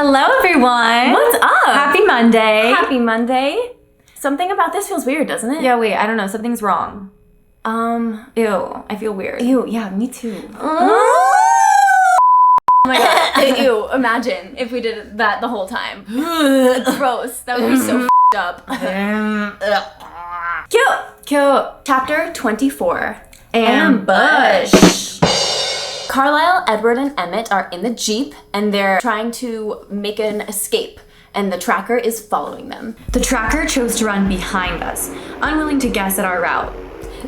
Hello, everyone. What's up? Happy Monday. Happy Monday. Something about this feels weird, doesn't it? Yeah, wait, I don't know. Something's wrong. Ew, I feel weird. Ew, yeah, me too. Oh my god. Ew, imagine if we did that the whole time. Gross. That would be so f***ed up. Cute. Chapter 24. Ambush. Carlisle, Edward, and Emmett are in the Jeep, and they're trying to make an escape, and the tracker is following them. The tracker chose to run behind us, unwilling to guess at our route.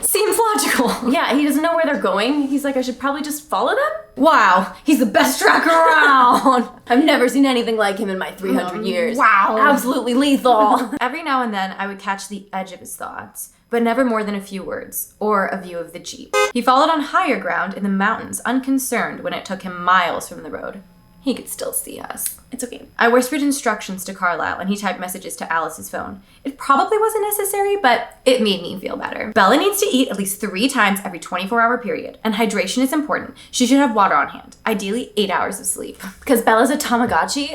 Seems logical. Yeah, he doesn't know where they're going. He's like, I should probably just follow them? Wow, he's the best tracker around. I've never seen anything like him in my 300 years. Wow. Absolutely lethal. Every now and then, I would catch the edge of his thoughts, but never more than a few words, or a view of the Jeep. He followed on higher ground in the mountains, unconcerned when it took him miles from the road. He could still see us. It's okay. I whispered instructions to Carlisle, and he typed messages to Alice's phone. It probably wasn't necessary, but it made me feel better. Bella needs to eat at least 3 times every 24-hour period, and hydration is important. She should have water on hand, ideally 8 hours of sleep. Because Bella's a Tamagotchi?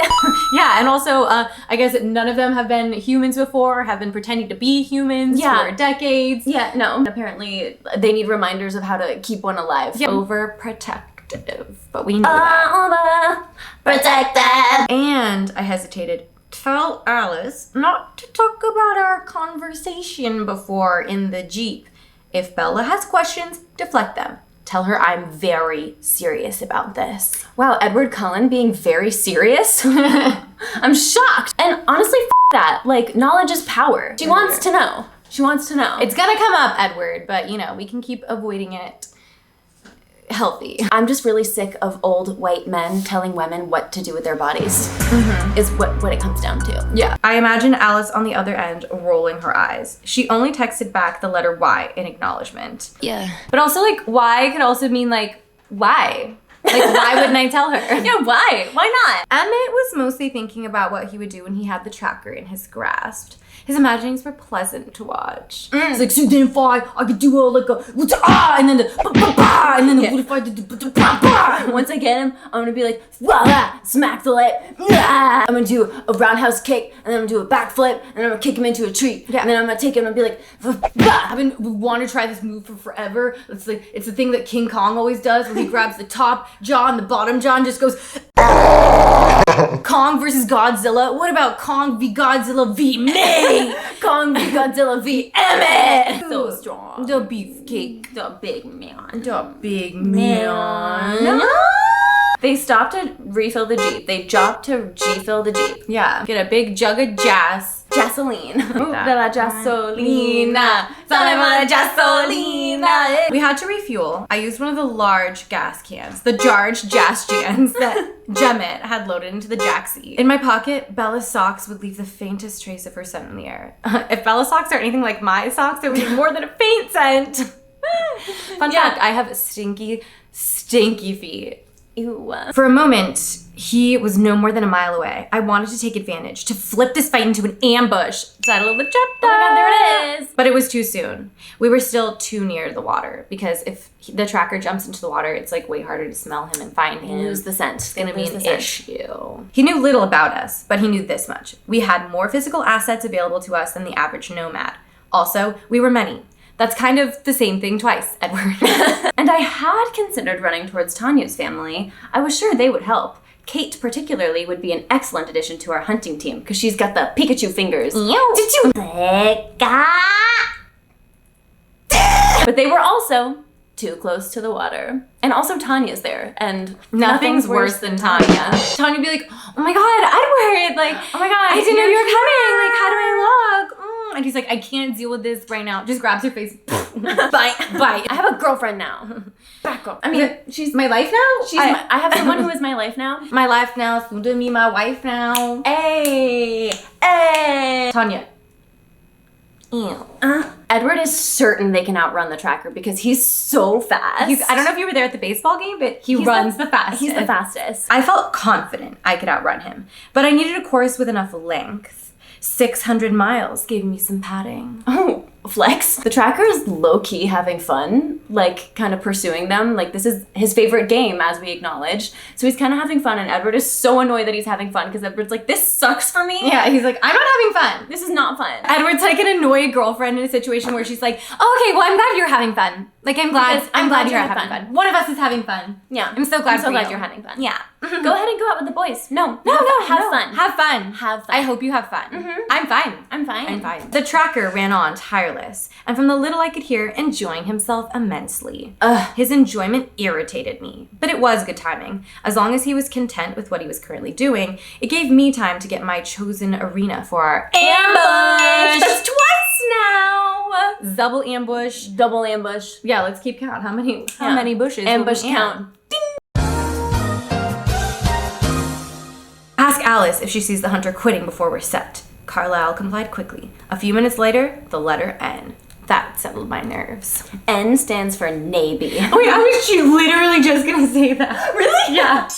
Yeah, and also, I guess none of them have been humans before, have been pretending to be humans for decades. Yeah, no. Apparently, they need reminders of how to keep one alive. Yeah. Overprotective, but we knew that. Overprotective. And I hesitated. Tell Alice not to talk about our conversation before in the Jeep. If Bella has questions, deflect them. Tell her I'm very serious about this. Wow, Edward Cullen being very serious? I'm shocked. And honestly, that. Like, knowledge is power. She wants to know. She wants to know. It's gonna come up, Edward, but we can keep avoiding it. Healthy. I'm just really sick of old white men telling women what to do with their bodies. Is what it comes down to. Yeah. I imagine Alice on the other end rolling her eyes. She only texted back the letter Y in acknowledgement. Yeah. But also, Y could also mean, why? Why wouldn't I tell her? Yeah, why? Why not? Emmett was mostly thinking about what he would do when he had the tracker in his grasp. His imaginings were pleasant to watch. He's like, so then if I could do and then and then what if I did Once I get him, I'm gonna be like, smack the lip. I'm gonna do a roundhouse kick, and then I'm gonna do a backflip, and then I'm gonna kick him into a tree. Yeah. And then I'm gonna take him and be like, I've been wanting to try this move for forever. It's the thing that King Kong always does, where he grabs the top jaw and the bottom jaw and just goes. Kong versus Godzilla. What about Kong v Godzilla v me? Kong v Godzilla v Emmett. So strong. The beefcake. The big man. The big man. They stopped to refill the Jeep. They dropped to refill the Jeep. Yeah. Get a big jug of Gasoline. Bella Gasolina. Gasolina. We had to refuel. I used one of the large gas cans, the large gas cans that Emmett had loaded into the jack seat. In my pocket, Bella's socks would leave the faintest trace of her scent in the air. If Bella's socks are anything like my socks, there would be more than a faint scent. Fun fact, I have stinky feet. Ew. For a moment, he was no more than a mile away. I wanted to take advantage, to flip this fight into an ambush. Title of the chapter. Oh my god, there it is. But it was too soon. We were still too near the water, because if the tracker jumps into the water, it's way harder to smell him and find him. Lose the scent. It's gonna be an issue. He knew little about us, but he knew this much. We had more physical assets available to us than the average nomad. Also, we were many. That's kind of the same thing twice, Edward. And I had considered running towards Tanya's family. I was sure they would help. Kate, particularly, would be an excellent addition to our hunting team, because she's got the Pikachu fingers. But they were also too close to the water. And also Tanya's there, and nothing's worse than Tanya. Tanya would be like, oh my god, Edward, oh my god, I didn't know you were coming, how do I look? And he's like, I can't deal with this right now. Just grabs her face. Bite. I have a girlfriend now. Back up. I mean, she's my life now? I have someone who is my life now. My life now, soon to be my wife now. Hey. Tanya. Ew. Edward is certain they can outrun the tracker because he's so fast. I don't know if you were there at the baseball game, but he runs the fastest. He's the fastest. I felt confident I could outrun him, but I needed a course with enough length. 600 miles gave me some padding. Oh, flex. The tracker is low-key having fun, like kind of pursuing them. Like this is his favorite game, as we acknowledged. So he's kind of having fun, and Edward is so annoyed that he's having fun because Edward's like, this sucks for me. Yeah, he's like, I'm not having fun. This is not fun. Edward's like an annoyed girlfriend in a situation where she's like, oh, okay, well, I'm glad you're having fun. Like, I'm glad you're having fun. One of us is having fun. Yeah. I'm so glad you're having fun. Yeah. Go ahead and go out with the boys. No, have fun. Have fun. Have fun. I hope you have fun. Mm-hmm. I'm fine. I'm fine. I'm fine. The tracker ran on tireless, and from the little I could hear, enjoying himself immensely. His enjoyment irritated me, but it was good timing. As long as he was content with what he was currently doing, it gave me time to get my chosen arena for our ambush. That's twice now. Double ambush. Double ambush. Yeah, let's keep count. How many bushes? Ambush count. Ask Alice if she sees the hunter quitting before we're set. Carlisle complied quickly. A few minutes later, the letter N. That settled my nerves. N stands for Navy. Wait, I was literally just gonna say that. Really? Yeah.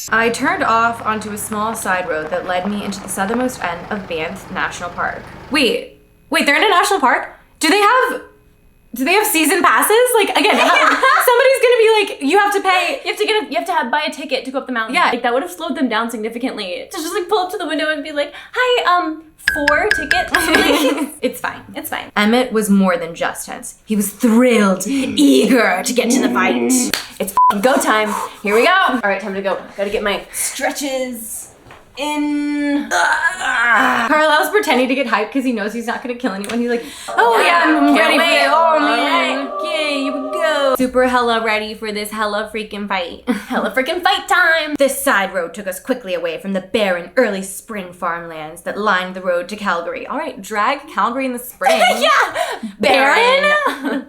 I turned off onto a small side road that led me into the southernmost end of Banff National Park. Wait, they're in a national park? Do they have season passes? Like, again, somebody's gonna be like, you have to pay. You have to buy a ticket to go up the mountain. Yeah. Like, that would have slowed them down significantly. To just, like, pull up to the window and be like, hi, 4 tickets, please. It's fine. It's fine. Emmett was more than just tense. He was thrilled, eager to get to the fight. It's go time. Here we go. All right, time to go. Gotta get my stretches in. Carlisle's pretending to get hyped because he knows he's not gonna kill anyone. He's like, oh yeah, I'm ready for it. Oh man, okay, here we go. Super hella ready for this hella freaking fight. Hella freaking fight time. This side road took us quickly away from the barren early spring farmlands that lined the road to Calgary. All right, drag Calgary in the spring. Yeah, barren.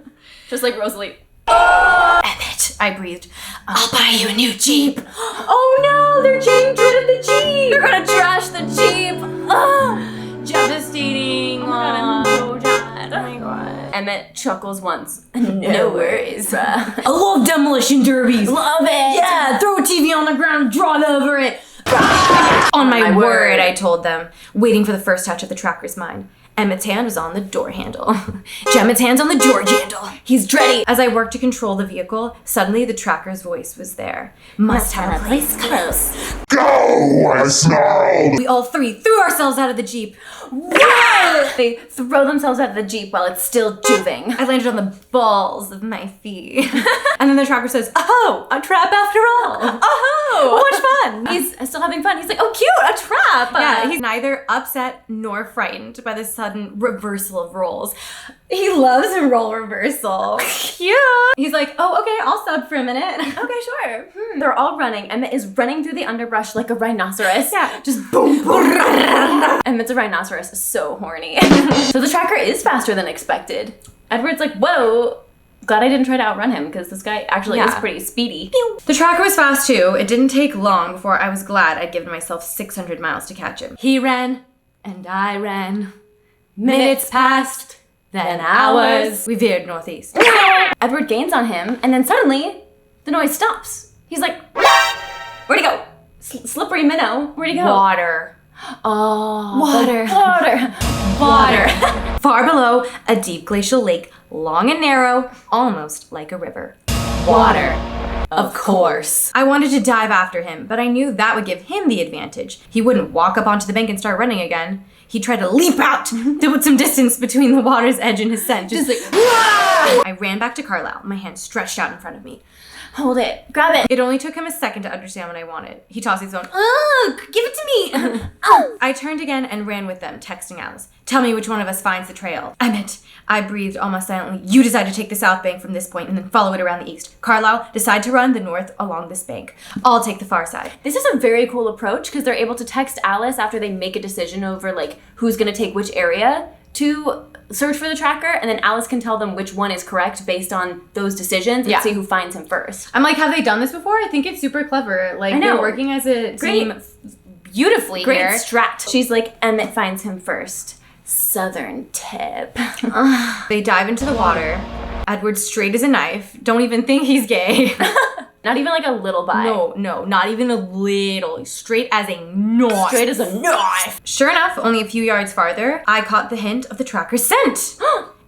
Just like Rosalie. Emmett, I breathed. I'll buy you a new Jeep. Oh no, they're getting rid of the Jeep. They're gonna trash the Jeep. Devastating. Oh my god. Oh my god. Emmett chuckles once. No worries, bruh. I love demolition derbies. Love it. Yeah, throw a TV on the ground, drive over it. On my word, I told them, waiting for the first touch of the tracker's mind. Emmett's hand was on the door handle. Emmett's hand's on the door handle. He's dready. As I worked to control the vehicle, suddenly the tracker's voice was there. Must have a place close. Go! I snarled. We all three threw ourselves out of the Jeep. They throw themselves out of the Jeep while it's still juving. I landed on the balls of my feet. And then the tracker says, oh, a trap after all. Oh, much fun. He's still having fun. He's like, oh, cute, a trap. Yeah, he's neither upset nor frightened by the sudden reversal of roles. He loves a role reversal. Cute. He's like, oh, okay, I'll sub for a minute. Okay, sure. They're all running. Emmett is running through the underbrush like a rhinoceros. Yeah. Just boom, boom. Emmett's a rhinoceros. So horny. So the tracker is faster than expected. Edward's like, whoa. Glad I didn't try to outrun him because this guy actually is pretty speedy. The tracker was fast too. It didn't take long before I was glad I'd given myself 600 miles to catch him. He ran and I ran. Minutes passed, then hours. We veered northeast. Edward gains on him and then suddenly the noise stops. He's like, where'd he go? Slippery minnow. Where'd he go? Water. Oh, Water. Far below, a deep glacial lake, long and narrow, almost like a river. Water. Of course. I wanted to dive after him, but I knew that would give him the advantage. He wouldn't walk up onto the bank and start running again. He'd try to leap out to put some distance between the water's edge and his scent. Just like, I ran back to Carlisle, my hand stretched out in front of me. Hold it. Grab it. It only took him a second to understand what I wanted. He tossed his phone. Give it to me. I turned again and ran with them, texting Alice. Tell me which one of us finds the trail. Emmett, I breathed almost silently. You decide to take the south bank from this point and then follow it around the east. Carlisle, decide to run the north along this bank. I'll take the far side. This is a very cool approach because they're able to text Alice after they make a decision over like who's going to take which area to search for the tracker, and then Alice can tell them which one is correct based on those decisions and see who finds him first. I'm like, have they done this before? I think it's super clever. Like, they're working as a team beautifully Great here. strat. She's like, Emmett finds him first. Southern tip. They dive into the water. Edward's straight as a knife. Don't even think he's gay. Not even like a little bite. No, not even a little. He's straight as a knife. Straight as a knife. Sure enough, only a few yards farther, I caught the hint of the tracker's scent.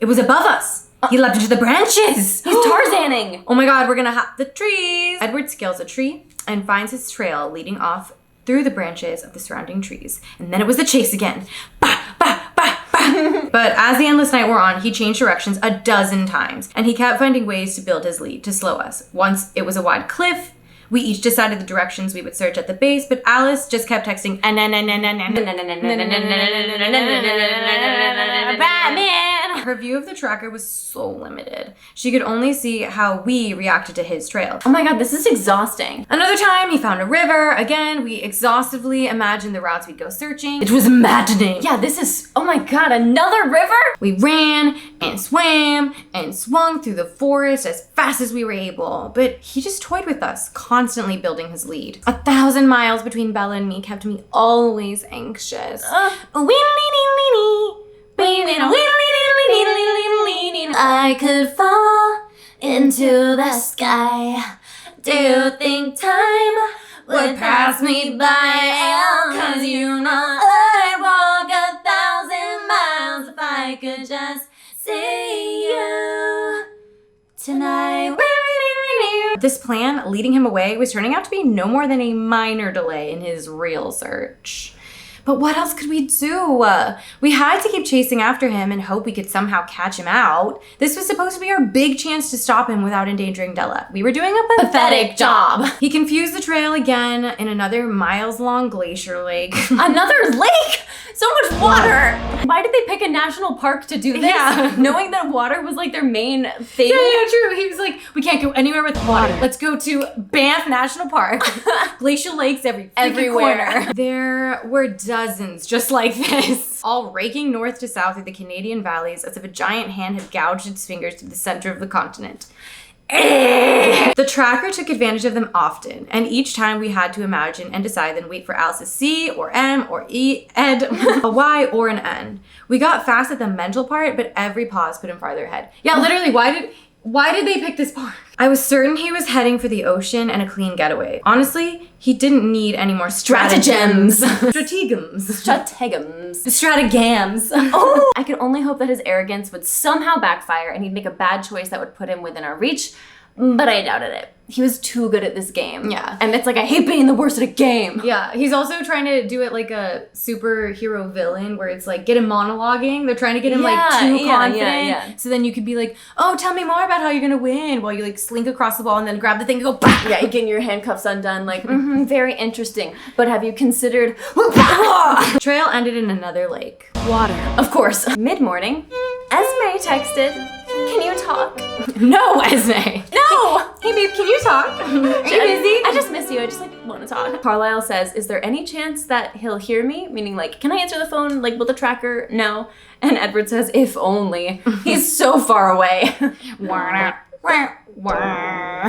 It was above us. He leapt into the branches. He's Tarzaning. Oh my God, we're gonna hop the trees. Edward scales a tree and finds his trail leading off through the branches of the surrounding trees. And then it was the chase again. Bah, bah, bah, bah. But as the endless night wore on, he changed directions a dozen times, and he kept finding ways to build his lead to slow us. Once it was a wide cliff. We each decided the directions we would search at the base, but Alice just kept texting, Batman! Her view of the tracker was so limited. She could only see how we reacted to his trail. Oh my God, this is exhausting. Another time, he found a river. Again, we exhaustively imagined the routes we'd go searching. It was maddening. Yeah, this is, oh my God, another river? We ran and swam and swung through the forest as fast as we were able, but he just toyed with us, constantly building his lead. 1,000 miles between Bella and me kept me always anxious. I could fall into the sky. Do you think time would pass me by? 'Cause you know I'd walk 1,000 miles if I could just see you tonight. This plan, leading him away, was turning out to be no more than a minor delay in his real search. But what else could we do? We had to keep chasing after him and hope we could somehow catch him out. This was supposed to be our big chance to stop him without endangering Della. We were doing a pathetic job. He confused the trail again in another miles-long glacier lake. Another lake? So much water! Why did they pick a national park to do this? Yeah. Knowing that water was like their main thing? Yeah, true. He was like, we can't go anywhere with water. Let's go to Banff National Park. Glacial lakes everywhere. Corner. There were dozens just like this, all raking north to south through the Canadian valleys as if a giant hand had gouged its fingers to the center of the continent. The tracker took advantage of them often, and each time we had to imagine and decide, then wait for Alice's C or M or E, Ed, a Y or an N. We got fast at the mental part, but every pause put him farther ahead. Yeah, literally, why did they pick this park? I was certain he was heading for the ocean and a clean getaway. Honestly, he didn't need any more stratagems. Stratagams. Oh! I could only hope that his arrogance would somehow backfire and he'd make a bad choice that would put him within our reach, but I doubted it. He was too good at this game. Yeah. And it's like, I hate being the worst at a game. Yeah, he's also trying to do it like a superhero villain where it's like, get him monologuing. They're trying to get him too confident. Yeah. So then you could be like, oh, tell me more about how you're gonna win, while you like slink across the wall and then grab the thing and go, bah! Yeah, getting your handcuffs undone, like, very interesting. But have you considered... Trail ended in another lake. Water. Of course. Mid-morning, Esme texted, can you talk? No, Esme. No! Hey babe, can you talk? Are you busy? I just miss you. I just want to talk. Carlisle says, is there any chance that he'll hear me? Meaning like, can I answer the phone? Like, will the tracker? No. And Edward says, if only. He's so far away.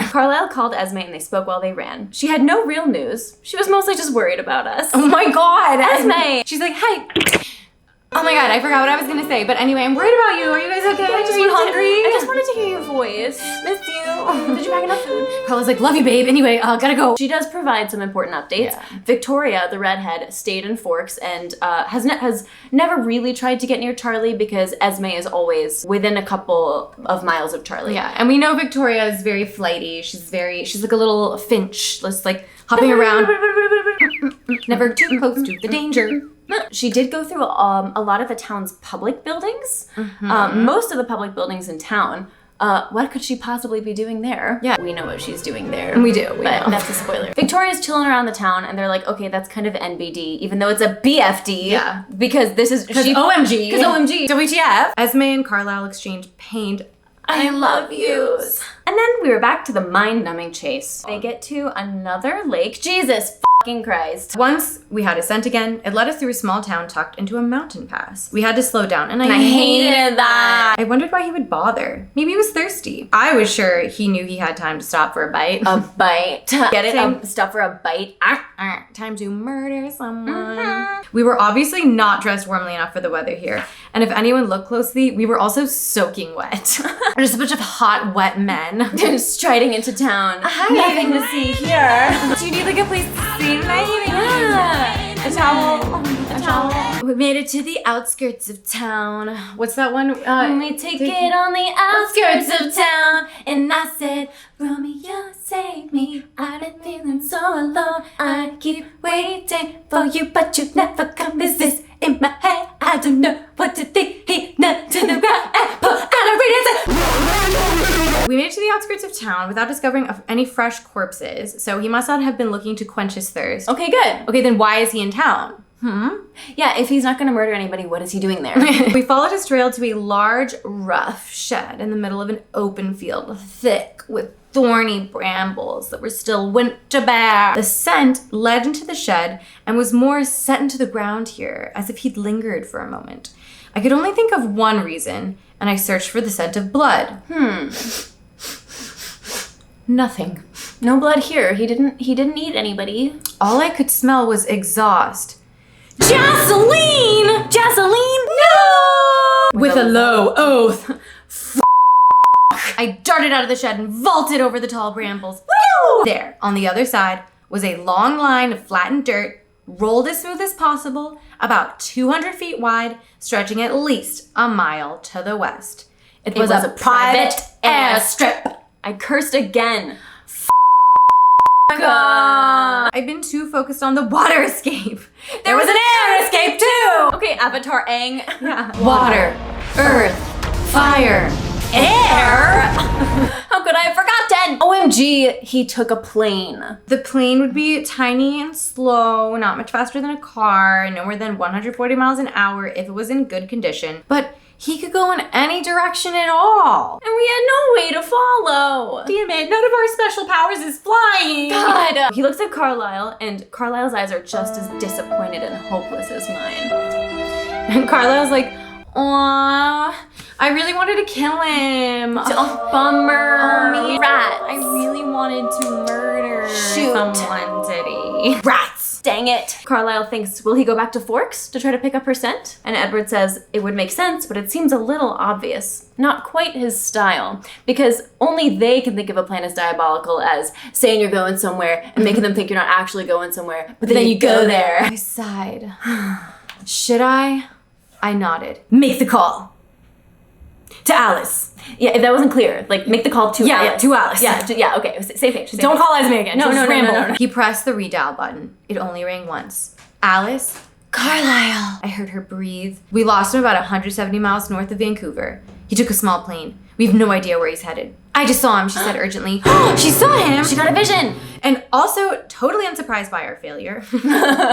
Carlisle called Esme and they spoke while they ran. She had no real news. She was mostly just worried about us. Oh my God, Esme! She's like, hi. Oh my God, I forgot what I was gonna say. But anyway, I'm worried about you. Are you guys okay? Are you hungry? I just wanted to hear your voice. Miss you. Did you pack enough food? Carla's like, love you, babe. Anyway, gotta go. She does provide some important updates. Yeah. Victoria, the redhead, stayed in Forks and has never really tried to get near Charlie because Esme is always within a couple of miles of Charlie. Yeah, and we know Victoria is very flighty. She's like a little finch, just like hopping around. Never too close to the danger. She did go through a lot of the town's public buildings. Most of the public buildings in town. What could she possibly be doing there? Yeah. We know what she's doing there. We do. But that's a spoiler. Victoria's chilling around the town and they're like, okay, that's kind of NBD, even though it's a BFD. Yeah. Because this is... Because OMG. Because OMG. WTF. Esme and Carlisle exchanged pained I love yous. And then we were back to the mind-numbing chase. They get to another lake. Jesus fucking Christ. Once we had a scent again, it led us through a small town tucked into a mountain pass. We had to slow down, and I hated that. I wondered why he would bother. Maybe he was thirsty. I was sure he knew he had time to stop for a bite. A bite. Get it? Stop for a bite. Time to murder someone. We were obviously not dressed warmly enough for the weather here. And if anyone looked closely, we were also soaking wet. We're just a bunch of hot, wet men. Striding into town. Hi. Nothing to see here. Do you need like a place to sleep? Yeah. A towel. We made it to the outskirts of town. What's that one? We take it on the outskirts of town. And I said, Romeo, save me. I've been feeling so alone. I keep waiting for you, but you never come. Is this in my head? I don't know what to think. He not to the ground and pull out a radiator. We made it to the outskirts of town without discovering any fresh corpses, so he must not have been looking to quench his thirst. Okay, good. Okay, then why is he in town? Yeah, if he's not gonna murder anybody, what is he doing there? We followed his trail to a large, rough shed in the middle of an open field, thick with thorny brambles that were still winter bare. The scent led into the shed and was more set into the ground here, as if he'd lingered for a moment. I could only think of one reason, and I searched for the scent of blood. Nothing. No blood here. He didn't eat anybody. All I could smell was exhaust. Jocelyn! Jocelyn! No! With a low oath. I darted out of the shed and vaulted over the tall brambles. Woo! There, on the other side, was a long line of flattened dirt, rolled as smooth as possible, about 200 feet wide, stretching at least a mile to the west. It was a private airstrip. I cursed again. I've been too focused on the water escape. There was an air escape too! Okay, Avatar Aang. Yeah. Water, earth, fire, air! How could I have forgotten? OMG, he took a plane. The plane would be tiny and slow, not much faster than a car, no more than 140 miles an hour if it was in good condition. But he could go in any direction at all. And we had no way to follow. Damn it, none of our special powers is flying. God. He looks at Carlisle, and Carlisle's eyes are just as disappointed and hopeless as mine. And Carlisle's like, aww, I really wanted to kill him. Oh, bummer. Oh, me. Rats. I really wanted to murder Shoot. someone today. Rats. Dang it. Carlisle thinks, will he go back to Forks to try to pick up her scent? And Edward says, it would make sense, but it seems a little obvious. Not quite his style. Because only they can think of a plan as diabolical as saying you're going somewhere and making them think you're not actually going somewhere, but then you go there. I sighed. Should I? I nodded. Make the call. To Alice. Yeah, if that wasn't clear, like make the call to Alice. Yeah, to Alice. Yeah, okay, safe page. Don't call Esme again. No, She'll no, just no, ramble. no. He pressed the redial button. It only rang once. Alice? Carlisle. I heard her breathe. We lost him about 170 miles north of Vancouver. He took a small plane. We have no idea where he's headed. I just saw him, she said urgently. She saw him! She got a vision! And also, totally unsurprised by our failure.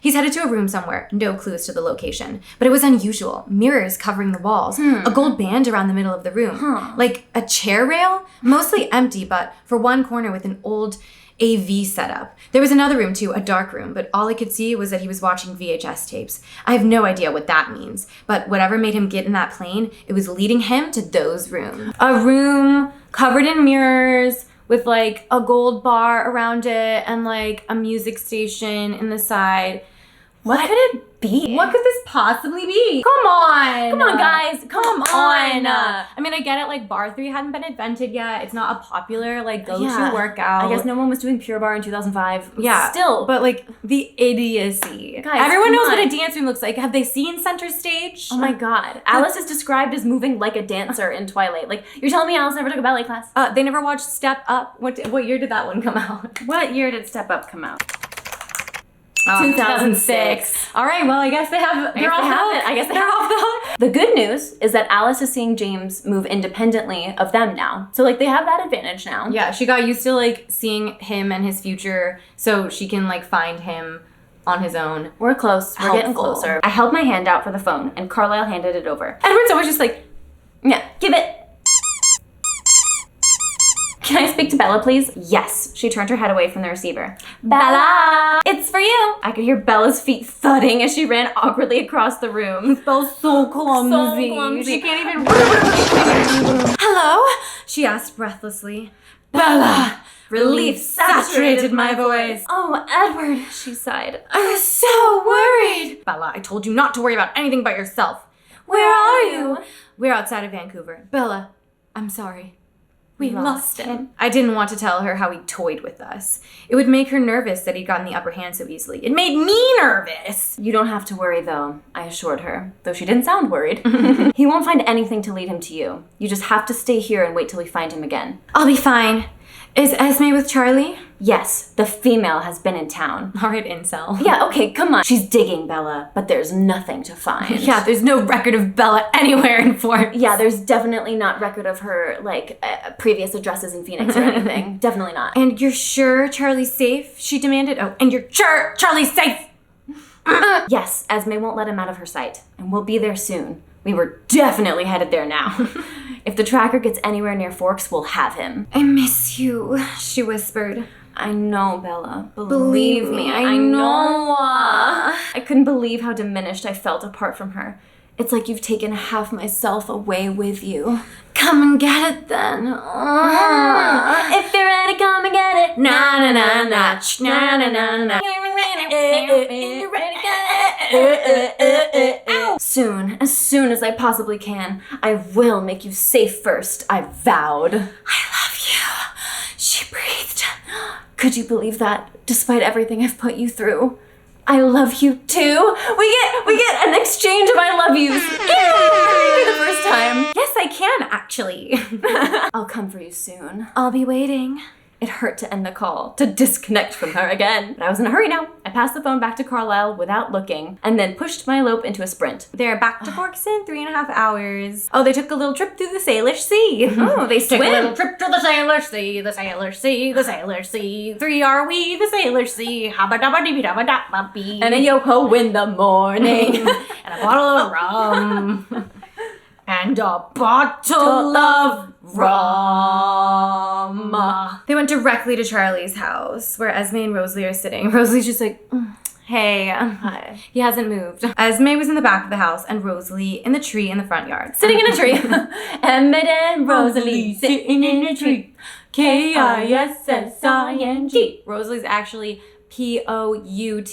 He's headed to a room somewhere. No clues to the location. But it was unusual. Mirrors covering the walls. A gold band around the middle of the room. Like a chair rail. Mostly empty, but for one corner with an old AV setup. There was another room too, a dark room, but all I could see was that he was watching VHS tapes. I have no idea what that means, but whatever made him get in that plane, it was leading him to those rooms. A room covered in mirrors with like a gold bar around it and like a music station in the side. What could it be? What could this possibly be? Come on! Come on, guys! Come on! I mean, I get it, like, bar 3 hadn't been invented yet. It's not a popular, like, go-to workout. I guess no one was doing Pure Barre in 2005. Yeah. Still. But, like, the idiocy. Guys, everyone knows on. what a dance room looks like. Have they seen Center Stage? Oh my god. Alice is described as moving like a dancer in Twilight. Like, you're telling me Alice never took a ballet class? They never watched Step Up. What year did that one come out? What year did Step Up come out? 2006. All right, well, I guess they have. They're off the hook. I guess they're off the hook. The good news is that Alice is seeing James move independently of them now. So, like, they have that advantage now. Yeah, she got used to, like, seeing him and his future so she can, like, find him on his own. We're close. We're getting Helpful. closer. I held my hand out for the phone, and Carlisle handed it over. Edward's always just like, Yeah, give it. Can I speak to Bella, please? Yes. She turned her head away from the receiver. Bella! It's for you! I could hear Bella's feet thudding as she ran awkwardly across the room. Bell's so clumsy. So clumsy. She can't even. Hello? She asked breathlessly. Bella! Relief saturated my voice. Oh, Edward, she sighed. I was so worried. Bella, I told you not to worry about anything but yourself. Where are you? We're outside of Vancouver. Bella, I'm sorry. We lost him. I didn't want to tell her how he toyed with us. It would make her nervous that he'd gotten the upper hand so easily. It made me nervous. You don't have to worry, though, I assured her, though she didn't sound worried. He won't find anything to lead him to you. You just have to stay here and wait till we find him again. I'll be fine. Is Esme with Charlie? Yes, the female has been in town. All right, incel. Yeah, okay, come on. She's digging Bella, but there's nothing to find. Yeah, there's no record of Bella anywhere in Forks. Yeah, there's definitely not record of her, previous addresses in Phoenix or anything. Definitely not. And you're sure Charlie's safe? She demanded. Oh, and you're sure Charlie's safe? Yes, Esme won't let him out of her sight, and we'll be there soon. We were definitely headed there now. If the tracker gets anywhere near Forks, we'll have him. I miss you, she whispered. I know, Bella. Believe me, I know. I couldn't believe how diminished I felt apart from her. It's like you've taken half myself away with you. Come and get it then. If you're ready, come and get it. Na na na na, na na na na. Soon, as soon as I possibly can, I will make you safe first, I vowed. I love you, she breathed. Could you believe that, despite everything I've put you through? I love you too. We get an exchange of I love yous. Yay! For the first time. Yes, I can, actually. I'll come for you soon. I'll be waiting. It hurt to end the call, to disconnect from her again. But I was in a hurry now. I passed the phone back to Carlisle without looking, and then pushed my elope into a sprint. They're back to Forks in 3.5 hours. Oh, they took a little trip through the Salish Sea. Oh, they Took swim. a little trip to the Salish Sea, the Salish Sea, the Salish Sea. 3 are we, the Salish Sea. Habba dabba dee dabba dabba bee. And a yo-ho in the morning. And a bottle of rum. And a bottle of rum. They went directly to Charlie's house, where Esme and Rosalie are sitting. Rosalie's just like, hey. Hi. He hasn't moved. Esme was in the back of the house, and Rosalie in the tree in the front yard. Sitting in a tree. Emmett and Rosalie sitting in a tree. K-I-S-S-I-N-G. Rosalie's actually Pouting.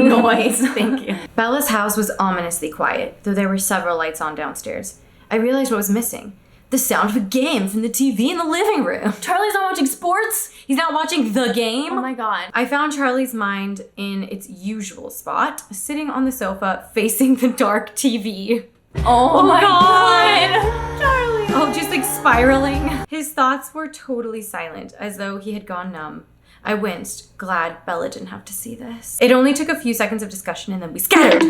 Noise. Thank you. Bella's house was ominously quiet, though there were several lights on downstairs. I realized what was missing. The sound of a game from the TV in the living room. Charlie's not watching sports? He's not watching the game? Oh my god. I found Charlie's mind in its usual spot, sitting on the sofa facing the dark TV. Oh my god. Charlie! Oh, just like spiraling. His thoughts were totally silent, as though he had gone numb. I winced, glad Bella didn't have to see this. It only took a few seconds of discussion and then we scattered.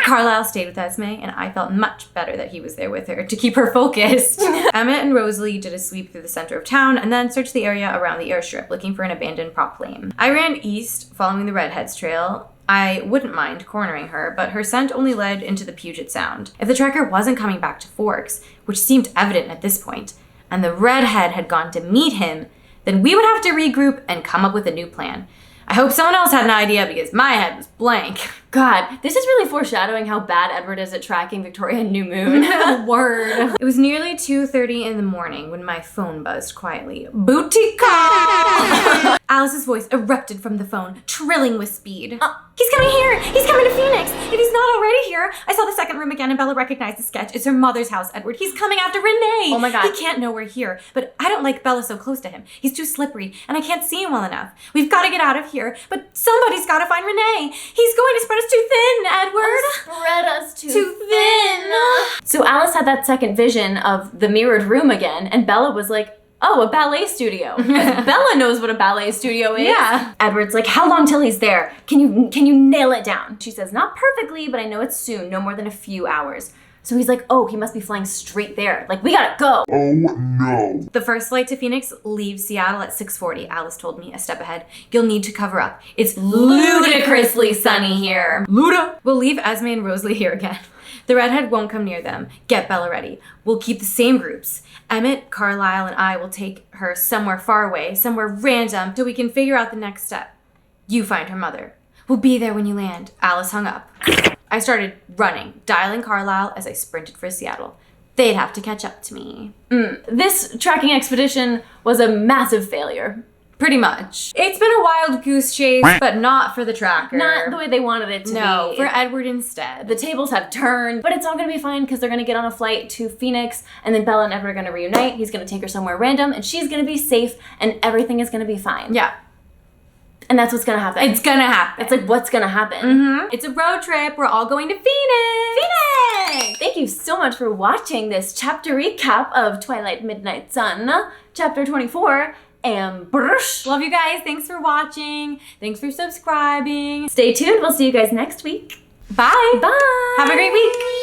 Carlisle stayed with Esme, and I felt much better that he was there with her to keep her focused. Emmett and Rosalie did a sweep through the center of town and then searched the area around the airstrip, looking for an abandoned prop plane. I ran east, following the Redhead's trail. I wouldn't mind cornering her, but her scent only led into the Puget Sound. If the tracker wasn't coming back to Forks, which seemed evident at this point, and the Redhead had gone to meet him, then we would have to regroup and come up with a new plan. I hope someone else had an idea because my head was blank. God, this is really foreshadowing how bad Edward is at tracking Victoria and New Moon. Word. It was nearly 2:30 in the morning when my phone buzzed quietly. Booty call! Alice's voice erupted from the phone, trilling with speed. He's coming here! He's coming to Phoenix! If he's not already here! I saw the second room again and Bella recognized the sketch. It's her mother's house, Edward. He's coming after Renee! Oh my god. He can't know we're here, but I don't like Bella so close to him. He's too slippery, and I can't see him well enough. We've got to get out of here, but somebody's got to find Renee! He's going to spread us too thin, Edward! Spread us too thin! So Alice had that second vision of the mirrored room again, and Bella was like, oh, a ballet studio. Bella knows what a ballet studio is. Yeah. Edward's like, how long till he's there? Can you nail it down? She says, not perfectly, but I know it's soon, no more than a few hours. So he's like, oh, he must be flying straight there. Like, we gotta go. Oh no. The first flight to Phoenix leaves Seattle at 6:40, Alice told me a step ahead. You'll need to cover up. It's ludicrously sunny here. Luda! We'll leave Esme and Rosalie here again. The Redhead won't come near them. Get Bella ready. We'll keep the same groups. Emmett, Carlisle, and I will take her somewhere far away, somewhere random, till we can figure out the next step. You find her mother. We'll be there when you land. Alice hung up. I started running, dialing Carlisle as I sprinted for Seattle. They'd have to catch up to me. This tracking expedition was a massive failure. Pretty much. It's been a wild goose chase, but not for the tracker. Not the way they wanted it to be. No, for Edward instead. The tables have turned, but it's all gonna be fine because they're gonna get on a flight to Phoenix, and then Bella and Edward are gonna reunite. He's gonna take her somewhere random, and she's gonna be safe, and everything is gonna be fine. Yeah. And that's what's gonna happen. It's gonna happen. It's like, what's gonna happen? Mm-hmm. It's a road trip. We're all going to Phoenix. Phoenix! Thank you so much for watching this chapter recap of Twilight Midnight Sun, chapter 24. Ambush. Love you guys. Thanks for watching. Thanks for subscribing. Stay tuned. We'll see you guys next week. Bye. Bye. Have a great week.